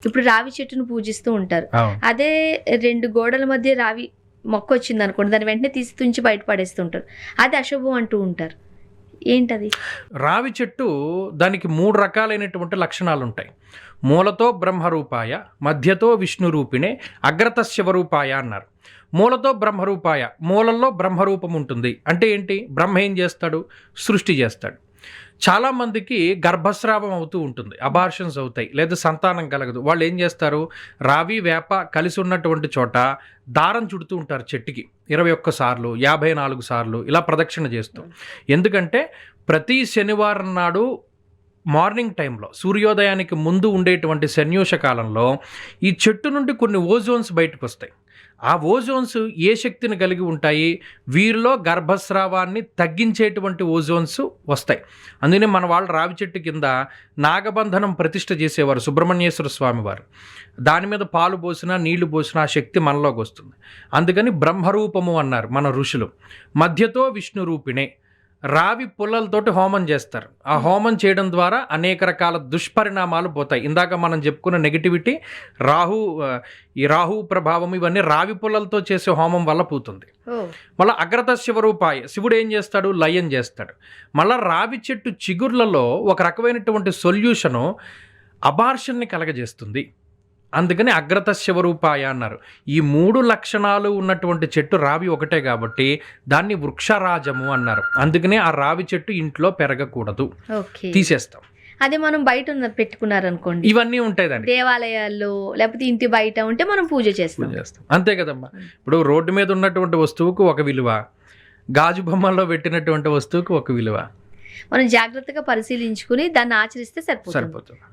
ఇప్పుడు రావి చెట్టును పూజిస్తూ ఉంటారు. అవును. అదే 2 గోడల మధ్య రావి మొక్క వచ్చిందనుకోండి, దాన్ని వెంటనే తీసి తుంచి బయట పడేస్తుంటారు. అది అశుభం అంటూ ఉంటారు. ఏంటది? రావి చెట్టు దానికి 3 రకాలైనటువంటి లక్షణాలుంటాయి. మూలతో బ్రహ్మరూపాయ, మధ్యతో విష్ణురూపిణే, అగ్రత శివరూపాయ అన్నారు. మూలతో బ్రహ్మరూపాయ, మూలంలో బ్రహ్మరూపం ఉంటుంది. అంటే ఏంటి? బ్రహ్మ ఏం చేస్తాడు? సృష్టి చేస్తాడు. చాలామందికి గర్భస్రావం అవుతూ ఉంటుంది, అబార్షన్స్ అవుతాయి, లేదా సంతానం కలగదు. వాళ్ళు ఏం చేస్తారు? రావి వేప కలిసి ఉన్నటువంటి చోట దారం చుడుతూ ఉంటారు చెట్టుకి 21 సార్లు, 54 సార్లు ఇలా ప్రదక్షిణ చేస్తూ. ఎందుకంటే ప్రతి శనివారం నాడు మార్నింగ్ టైంలో సూర్యోదయానికి ముందు ఉండేటువంటి శన్యూష కాలంలో ఈ చెట్టు నుండి కొన్ని ఓజోన్స్ బయటకు వస్తాయి. ఆ ఓజోన్స్ ఏ శక్తిని కలిగి ఉంటాయి? వీరిలో గర్భస్రావాన్ని తగ్గించేటువంటి ఓజోన్స్ వస్తాయి. అందుకనే మన వాళ్ళు రావి చెట్టు కింద నాగబంధనం ప్రతిష్ఠ చేసేవారు సుబ్రహ్మణ్యేశ్వర స్వామి వారు. దాని మీద పాలు పోసినా నీళ్లు పోసినా ఆ శక్తి మనలోకి వస్తుంది. అందుకని బ్రహ్మరూపము అన్నారు మన ఋషులు. మధ్యతో విష్ణు రూపిణే, రావి పుల్లలతోటి హోమం చేస్తారు. ఆ హోమం చేయడం ద్వారా అనేక రకాల దుష్పరిణామాలు పోతాయి. ఇందాక మనం చెప్పుకున్న నెగిటివిటీ, ఈ రాహు ప్రభావం, ఇవన్నీ రావి పుల్లలతో చేసే హోమం వల్ల పోతుంది. మళ్ళీ అగ్రత శివరూపాయ, శివుడు ఏం చేస్తాడు? లయం చేస్తాడు. మళ్ళీ రావి చెట్టు చిగుర్లలో ఒక రకమైనటువంటి సొల్యూషను అబార్షన్ని కలగజేస్తుంది. అందుకని అగ్రత శివరూపాయ అన్నారు. ఈ 3 లక్షణాలు ఉన్నటువంటి చెట్టు రావి ఒకటే కాబట్టి దాన్ని వృక్షరాజము అన్నారు. అందుకనే ఆ రావి చెట్టు ఇంట్లో పెరగకూడదు, తీసేస్తాం. అదే మనం బయట పెట్టుకున్నారనుకోండి, ఇవన్నీ ఉంటాయి దానికి. దేవాలయాల్లో లేకపోతే ఇంటి బయట ఉంటే మనం పూజ చేస్తాం. అంతే కదమ్మా. ఇప్పుడు రోడ్డు మీద ఉన్నటువంటి వస్తువుకు ఒక విలువ, గాజు బొమ్మల్లో పెట్టినటువంటి వస్తువుకు ఒక విలువ. మనం జాగ్రత్తగా పరిశీలించుకుని దాన్ని ఆచరిస్తే సరిపోతుంది.